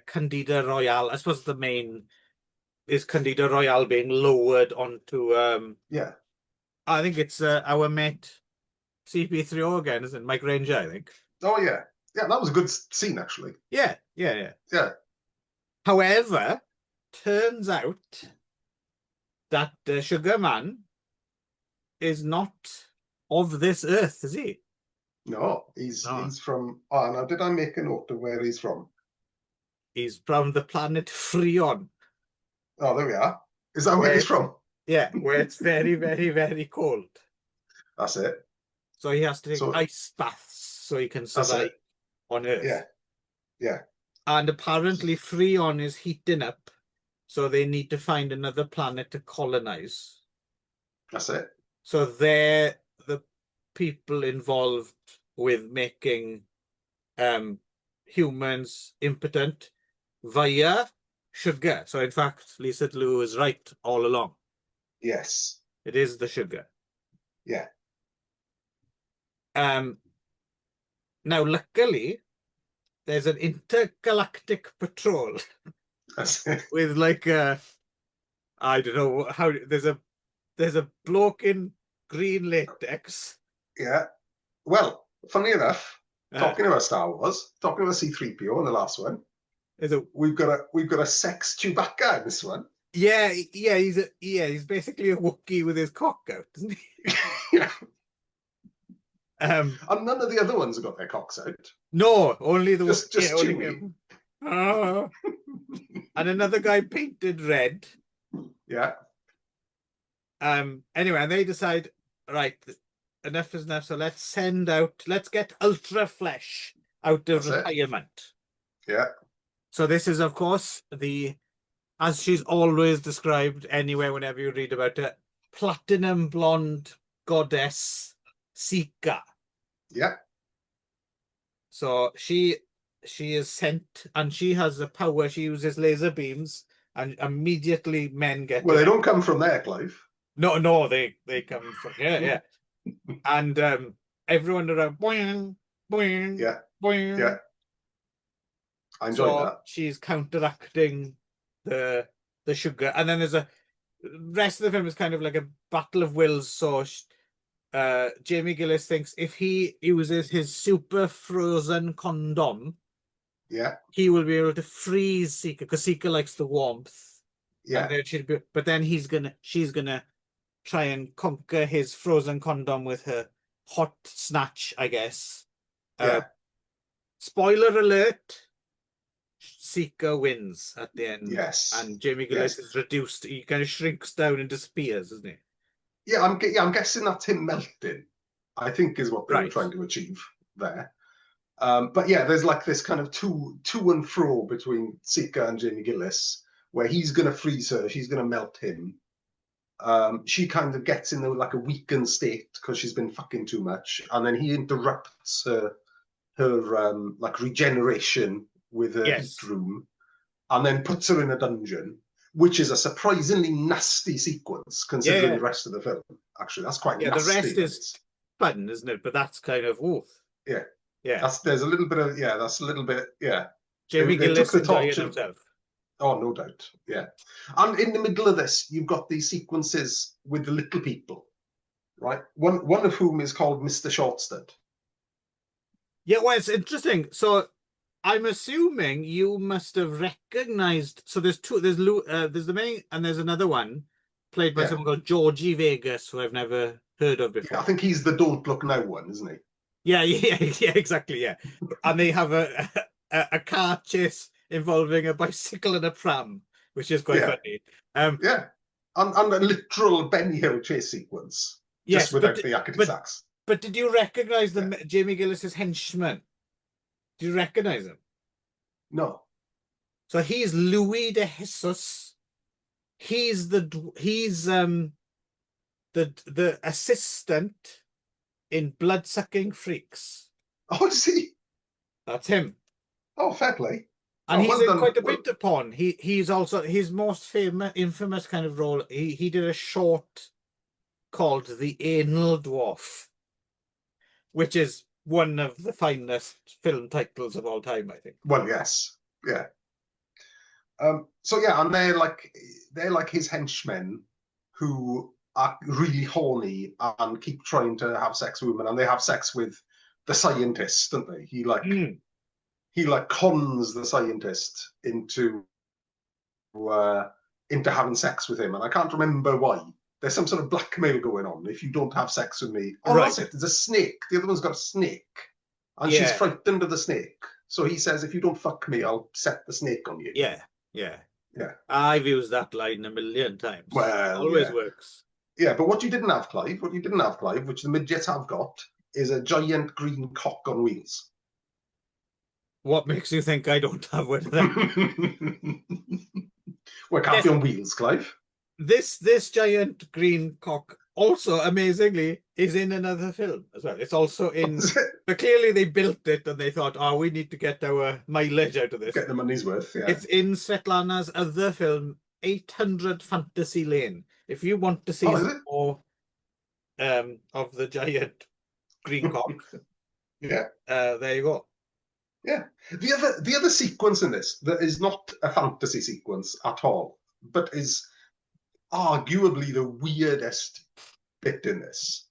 S2: Candida Royale, I suppose the main is Candida Royale being lowered onto I think it's our mate CP3O again, isn't it? Mike Ranger, I think.
S1: Oh yeah, that was a good scene actually.
S2: Yeah. However, turns out that Sugar Man is not of this earth, is he?
S1: No, he's from. Oh, now did I make a note of where he's from?
S2: He's from the planet Freon.
S1: Oh, there we are. Is that where he's from?
S2: Yeah, where it's very, very, very cold.
S1: That's it.
S2: So he has to take ice baths so he can survive on Earth.
S1: Yeah.
S2: And apparently Freon is heating up, so they need to find another planet to colonize.
S1: That's it.
S2: So they're the people involved with making humans impotent via sugar. So in fact, Lisa DeLue is right all along.
S1: Yes.
S2: It is the sugar.
S1: Yeah.
S2: Now, luckily, there's an intergalactic patrol with like I don't know how, there's a bloke in green latex.
S1: Yeah. Well, funny enough, talking about Star Wars, talking about C-3PO in the last one, we've got a sex Chewbacca in this one.
S2: Yeah, he's basically a Wookiee with his cock out, isn't he?
S1: Yeah. And none of the other ones have got their cocks out.
S2: No, only the
S1: just
S2: only him. And another guy painted red.
S1: Yeah.
S2: Anyway, and they decide, right, enough is enough. So let's get Ultra Flesh out of retirement.
S1: Yeah.
S2: So this is, of course, as she's always described anywhere, whenever you read about it, platinum blonde goddess Sika.
S1: Yeah.
S2: So she is sent, and she has the power. She uses laser beams, and immediately men get.
S1: Well, they don't come from there, Clive.
S2: No, they come from here, yeah. And everyone around, boing, boing,
S1: Yeah.
S2: boing.
S1: Yeah. I enjoyed that.
S2: She's counteracting the sugar, and then there's a rest of the film is kind of like a battle of wills. So Jamie Gillis thinks if he uses his super frozen condom,
S1: yeah,
S2: he will be able to freeze Seeker, because Seeker likes the warmth.
S1: Yeah.
S2: And then but then she's gonna try and conquer his frozen condom with her hot snatch, I guess.
S1: Yeah.
S2: Spoiler alert. Seeker wins at the end.
S1: Yes.
S2: And Jamie Gillis is reduced. He kind of shrinks down and disappears, isn't he?
S1: Yeah, I'm guessing that's him melting, I think, is what they were trying to achieve there. But yeah, there's like this kind of to and fro between Seeker and Jamie Gillis, where he's going to freeze her, she's going to melt him. She kind of gets in like a weakened state because she's been fucking too much, and then he interrupts her like regeneration with a heat room, and then puts her in a dungeon, which is a surprisingly nasty sequence considering the rest of the film. Actually, that's quite nasty.
S2: The rest is fun, isn't it? But that's kind of
S1: yeah. There's a little bit of that's a little bit
S2: Jamie Gillis enjoying himself.
S1: Oh, no doubt. Yeah. And in the middle of this, you've got these sequences with the little people, right? One of whom is called Mr. Shortstud.
S2: Yeah, well, it's interesting. So I'm assuming you must have recognized. So there's two. There's the main, and there's another one played by someone called Georgie Vegas, who I've never heard of before.
S1: Yeah, I think he's the Don't Look Now one, isn't he?
S2: Yeah, exactly. Yeah, and they have a car chase involving a bicycle and a pram, which is quite funny.
S1: And a literal Benny Hill chase sequence, just without the yakety sax.
S2: But did you recognize Jamie Gillis's henchman? Do you recognize him?
S1: No.
S2: So he's Louis de Jesus. He's the assistant in Blood-Sucking Freaks.
S1: Oh, is he?
S2: That's him.
S1: Oh, fair play.
S2: And he's in quite a bit of porn. He's also his most infamous kind of role. He did a short called The Anal Dwarf, which is one of the finest film titles of all time, I think.
S1: Well, yes, yeah. So yeah, and they're like his henchmen who are really horny and keep trying to have sex with women, and they have sex with the scientist, don't they? He cons the scientist into having sex with him, and I can't remember why. There's some sort of blackmail going on. If you don't have sex with me, that's it. There's a snake. The other one's got a snake, and she's frightened of the snake. So he says, "If you don't fuck me, I'll set the snake on you."
S2: Yeah. I've used that line a million times.
S1: Well,
S2: always works.
S1: Yeah, but what you didn't have, Clive, which the midgets have got, is a giant green cock on wheels.
S2: What makes you think I don't have one of them?
S1: Well, it can't be on wheels, Clive.
S2: This giant green cock also, amazingly, is in another film as well. It's also in... But clearly they built it and they thought, we need to get our mileage out of this.
S1: Get the money's worth, yeah.
S2: It's in Svetlana's other film, 800 Fantasy Lane. If you want to see more of the giant green cock, there you go.
S1: Yeah. The other sequence in this that is not a fantasy sequence at all, but is arguably the weirdest bit in this,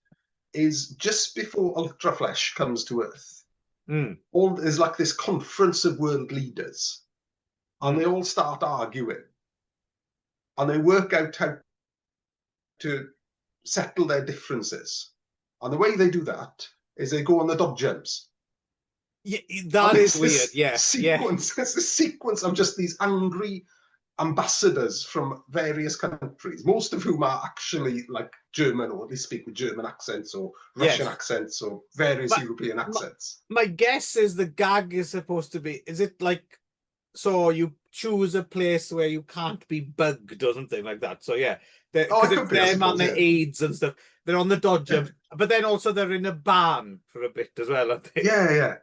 S1: is just before Ultra Flesh comes to Earth. There's like this conference of world leaders, and they all start arguing, and they work out how to settle their differences. And the way they do that is they go on the dodge jumps.
S2: Yeah, that is weird. Yeah,
S1: sequence. It's a sequence of just these angry ambassadors from various countries, most of whom are actually like German, or at least speak with German accents or Russian accents or various European accents.
S2: My guess is the gag is supposed to be, is it like, so you choose a place where you can't be bugged or something like that? So yeah, because it's them and the aids and stuff. They're on the dodge jump, but then also they're in a barn for a bit as well, aren't they?
S1: Yeah.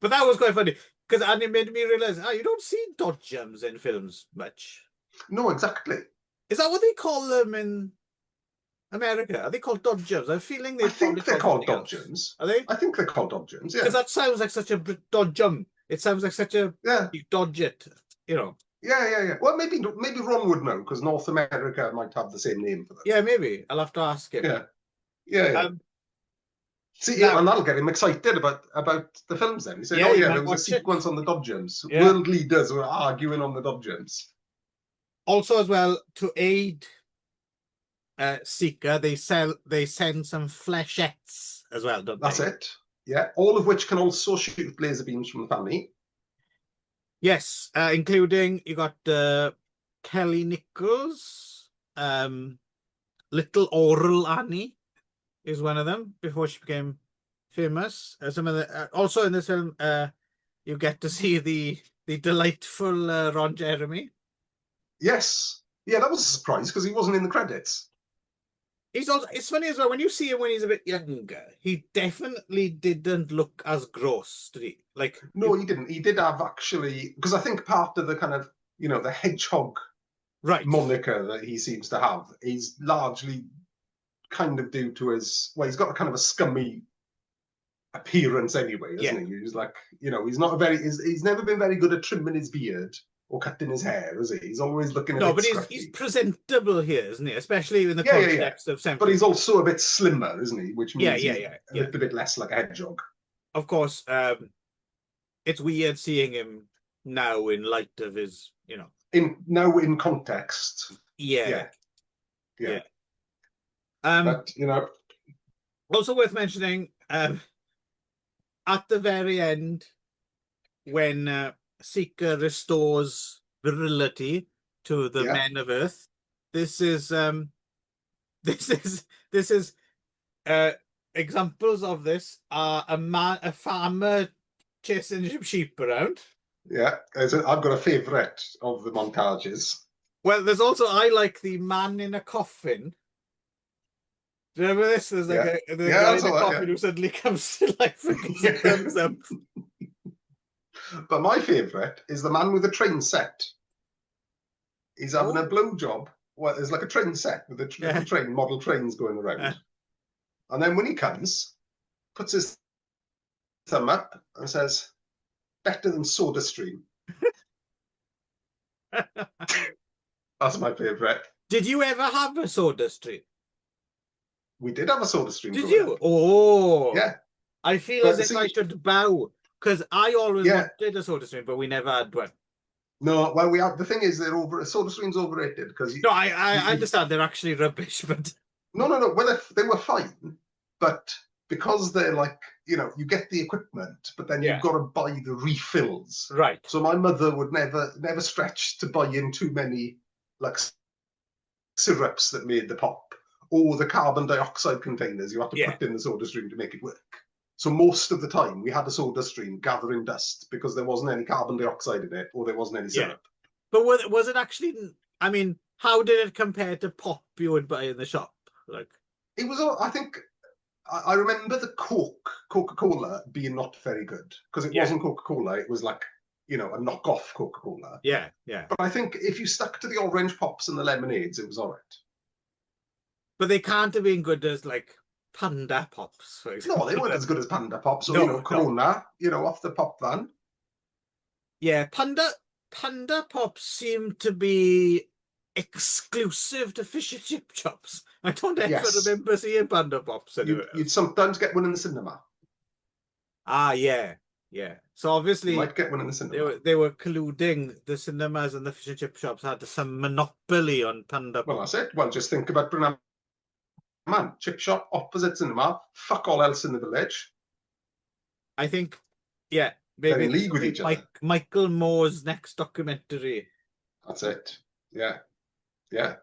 S2: But that was quite funny, because it made me realise, you don't see dodge jumps in films much.
S1: No, exactly.
S2: Is that what they call them in America? Are they called dodgems? I'm feeling
S1: I
S2: they're probably
S1: think they're
S2: called
S1: called
S2: something else.
S1: dodgems.
S2: Are they?
S1: I think they're called dodgems, yeah.
S2: Because that sounds like such a dodgem. It sounds like such a
S1: Yeah.
S2: you dodge it, you know.
S1: Yeah. Well, maybe Ron would know, because North America might have the same name for them.
S2: Yeah, maybe. I'll have to ask him.
S1: Yeah. See,
S2: now,
S1: and that'll get him excited about the films then. He said,
S2: Yeah,
S1: there was a sequence on the dodgems.
S2: Yeah.
S1: World leaders were arguing on the dodgems.
S2: Also, as well, to aid Seeker, they send some flechettes as well, don't they?
S1: That's it. Yeah, all of which can also shoot laser beams from the family.
S2: Yes, including you got Kelly Nichols, Little Oral Annie is one of them before she became famous. Some of the also in this film, you get to see the delightful Ron Jeremy.
S1: Yes, yeah, that was a surprise because he wasn't in the credits.
S2: He's also, it's funny as well, when you see him when he's a bit younger, he definitely didn't look as gross, did he? Like,
S1: no, he didn't. He did have actually, because I think part of the kind of, the hedgehog moniker that he seems to have is largely kind of due to his, he's got a kind of a scummy appearance anyway, isn't he? He's like, he's not he's never been very good at trimming his beard or cutting his hair, is he? He's always looking at
S2: he's presentable here, isn't he? Especially in the context of something.
S1: But he's also a bit slimmer, isn't he? Which means
S2: he's
S1: a little bit less like a hedgehog.
S2: Of course, it's weird seeing him now in light of his,
S1: in context.
S2: Yeah.
S1: But
S2: also worth mentioning, at the very end, when Seeker restores virility to the men of Earth, this is examples of this are a farmer chasing some sheep around.
S1: Yeah, I've got a favourite of the montages.
S2: Well, there's also, I like the man in a coffin. Do you remember this? There's like a guy in a coffin who suddenly comes to life and comes up.
S1: But my favourite is the man with the train set. He's having a blowjob. Well, there's like a train set with the model trains going around. And then when he comes, puts his thumb up and says, "Better than Soda Stream." That's my favourite.
S2: Did you ever have a Soda Stream?
S1: We did have a Soda Stream.
S2: Did you? Oh.
S1: Yeah.
S2: I feel as if I should bow, because I always wanted a Soda Stream, but we never had one.
S1: No, well, we have. The thing is, Soda Stream's overrated because.
S2: No, I understand they're actually rubbish, but.
S1: No. Well, they were fine, but because they're like, you get the equipment, but then you've got to buy the refills.
S2: Right.
S1: So my mother would never stretch to buy in too many like syrups that made the pop, or the carbon dioxide containers you have to put in the Soda Stream to make it work. So most of the time we had a Soda Stream gathering dust because there wasn't any carbon dioxide in it, or there wasn't any syrup.
S2: But was it actually? I mean, how did it compare to pop you would buy in the shop? Like,
S1: it was. I think I remember the Coca-Cola being not very good because it wasn't Coca-Cola. It was like a knockoff Coca-Cola.
S2: Yeah.
S1: But I think if you stuck to the orange pops and the lemonades, it was all right.
S2: But they can't have been good as like Panda Pops, for example.
S1: No, they weren't as good as Panda Pops or Corona, off the pop van.
S2: Yeah, Panda Pops seem to be exclusive to fish and chip shops. I don't ever remember seeing Panda Pops anywhere.
S1: You'd sometimes get one in the cinema.
S2: Ah, yeah. So obviously,
S1: you might get one in the cinema.
S2: They were colluding. The cinemas and the fish and chip shops had some monopoly on Panda Pops.
S1: Well, that's it. Well, just think about Brunham Man, chip shop, opposite cinema, fuck all else in the village.
S2: I think, maybe
S1: they're in league with each other.
S2: Michael Moore's next documentary.
S1: That's it. Yeah,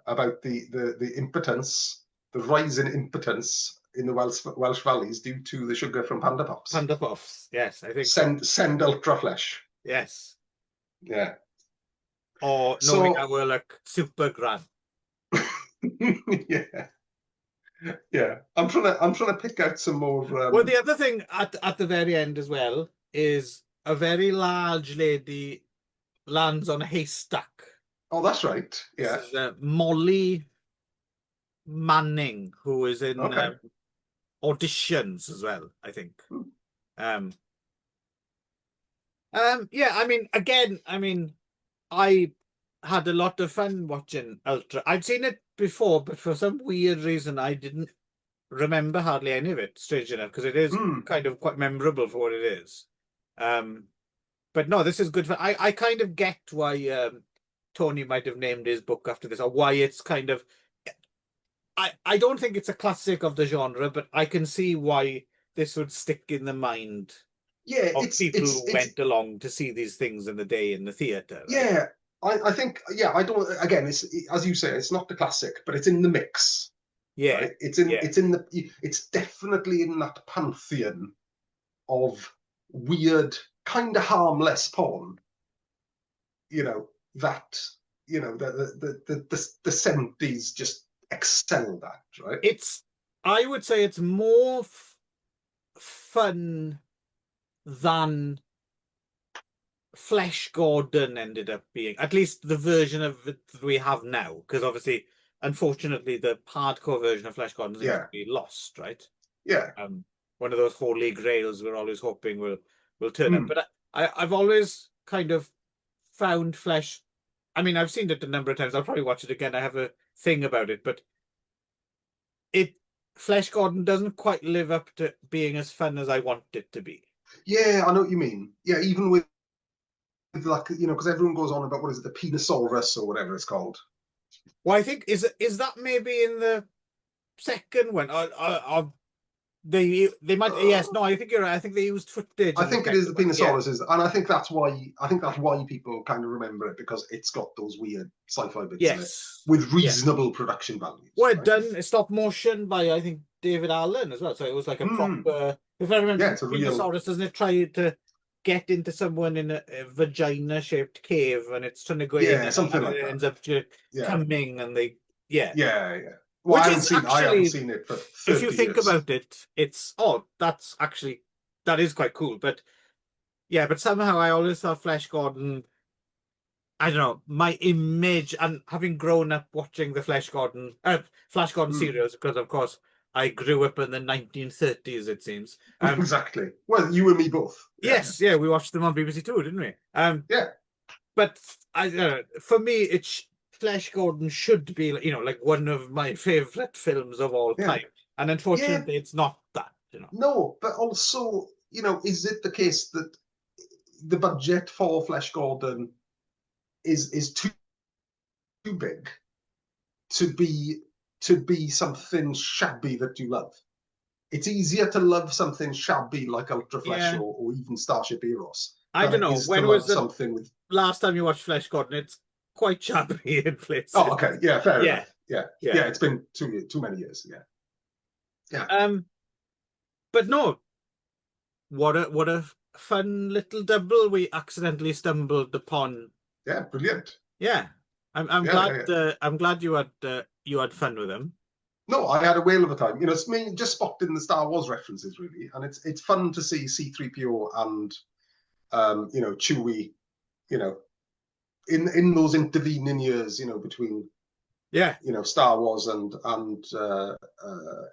S1: about the impotence, the rise in impotence in the Welsh valleys due to the sugar from Panda Pops.
S2: Panda Pops, yes, I think.
S1: Send Ultra Flesh.
S2: Yes.
S1: Yeah.
S2: Or knowing I will look super grand.
S1: Yeah. I'm trying to pick out some more.
S2: Well, the other thing at the very end as well is a very large lady lands on a haystack.
S1: Oh, that's right. Yeah.
S2: This is, Molly Manning, who is in
S1: Okay.
S2: Auditions as well, I think.
S1: Hmm.
S2: Yeah, I mean, again, I had a lot of fun watching Ultra. I'd seen it before, but for some weird reason, I didn't remember hardly any of it, strange enough, because it is kind of quite memorable for what it is. But no, this is good fun. I kind of get why Tony might have named his book after this, or why it's kind of... I don't think it's a classic of the genre, but I can see why this would stick in the mind of people who went along to see these things in the day in the theatre. Right?
S1: Yeah, I think, yeah, I don't, again, it's, as you say, it's not the classic, but it's in the mix.
S2: Yeah,
S1: right? It's definitely in that pantheon of weird, kind of harmless porn. That the 70s just excelled at, right?
S2: I would say it's more fun than Flesh Gordon ended up being, at least the version of it that we have now, because obviously, unfortunately, the hardcore version of Flesh Gordon seems to be lost, right?
S1: Yeah.
S2: One of those holy grails we're always hoping will turn up. But I've always kind of found Flesh. I mean, I've seen it a number of times. I'll probably watch it again. I have a thing about it, but Flesh Gordon doesn't quite live up to being as fun as I want it to be.
S1: Yeah, I know what you mean. Yeah, even with like, because everyone goes on about, what is it, the Penisaurus or whatever it's called.
S2: Well, I think is that maybe in the second one? They might. Yes, no, I think you're right. I think they used footage.
S1: I think it is the Penisaurus, and I think that's why people kind of remember it, because it's got those weird sci-fi bits in it with reasonable production values.
S2: Well, done stop motion by, I think, David Allen as well. So it was like a proper. If I remember,
S1: it's a
S2: Penisaurus, doesn't it try to get into someone in a vagina-shaped cave, and it's trying to go in,
S1: something
S2: and
S1: like
S2: it
S1: that.
S2: ends up coming, and they
S1: Well, I haven't seen it for 30
S2: if you think about it, that is quite cool. But yeah, but somehow I always thought Flesh Gordon, I don't know, my image, and having grown up watching the Flash Gordon series, because of course I grew up in the 1930s, it seems.
S1: Exactly. Well, you and me both.
S2: Yes, we watched them on BBC Two, didn't we?
S1: Yeah.
S2: But I don't know, for me, Flash Gordon should be, like one of my favorite films of all time. And unfortunately, it's not that,
S1: No, but also, is it the case that the budget for Flash Gordon is too big to be something shabby that you love? It's easier to love something shabby like Ultra Flesh or even Starship Eros.
S2: I don't know. When was the last time you watched Flesh Gordon? It's quite shabby in places.
S1: Oh, okay. Yeah, fair enough. Yeah. It's been too many years. Yeah.
S2: But no, what a fun little double we accidentally stumbled upon.
S1: Yeah, brilliant.
S2: Yeah, I'm glad. I'm glad you had fun with them.
S1: No, I had a whale of a time. It's me just spotting the Star Wars references, really, and it's fun to see C-3PO and Chewie, in those intervening years, between Star Wars and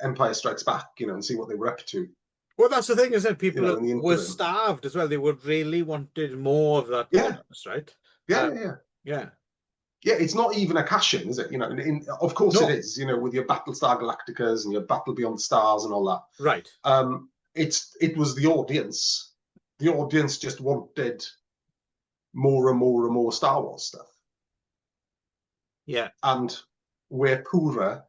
S1: Empire Strikes Back, and see what they were up to.
S2: Well, that's the thing, isn't it? People were starved as well. They would really wanted more of that bonus, right?
S1: Yeah, it's not even a cash-in, is it? Of course it is, with your Battlestar Galacticas and your Battle Beyond the Stars and all that.
S2: Right.
S1: It was the audience. The audience just wanted more and more and more Star Wars stuff.
S2: Yeah.
S1: And we're poorer.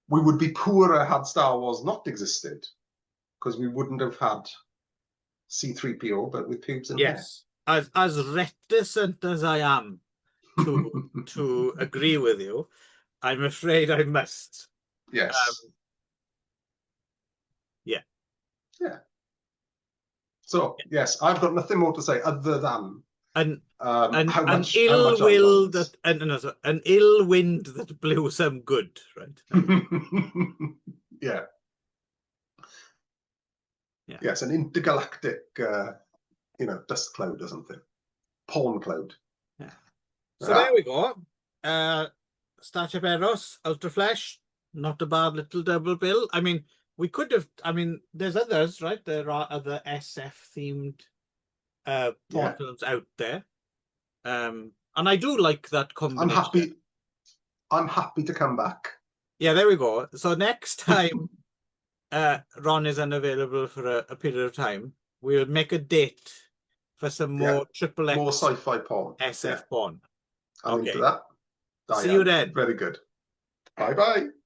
S1: We would be poorer had Star Wars not existed, because we wouldn't have had C-3PO, but with pubes and hair.
S2: As reticent as I am to agree with you, I'm afraid I must.
S1: Yes. Yeah. So yes, I've got nothing more to say other than
S2: an ill wind that blew some good, right?
S1: Yeah. Yes, an intergalactic, dust cloud or something, porn cloud.
S2: Yeah. So there we go. Starship Eros, Ultra Flesh, not a bad little double bill. I mean, we could have. I mean, there's others, right? There are other SF themed porn films out there, and I do like that combination.
S1: I'm happy to come back.
S2: Yeah, there we go. So next time Ron is unavailable for a period of time, we'll make a date for some more XXX
S1: more sci-fi porn,
S2: SF porn.
S1: I'm into that.
S2: See you then.
S1: Very good. Bye bye.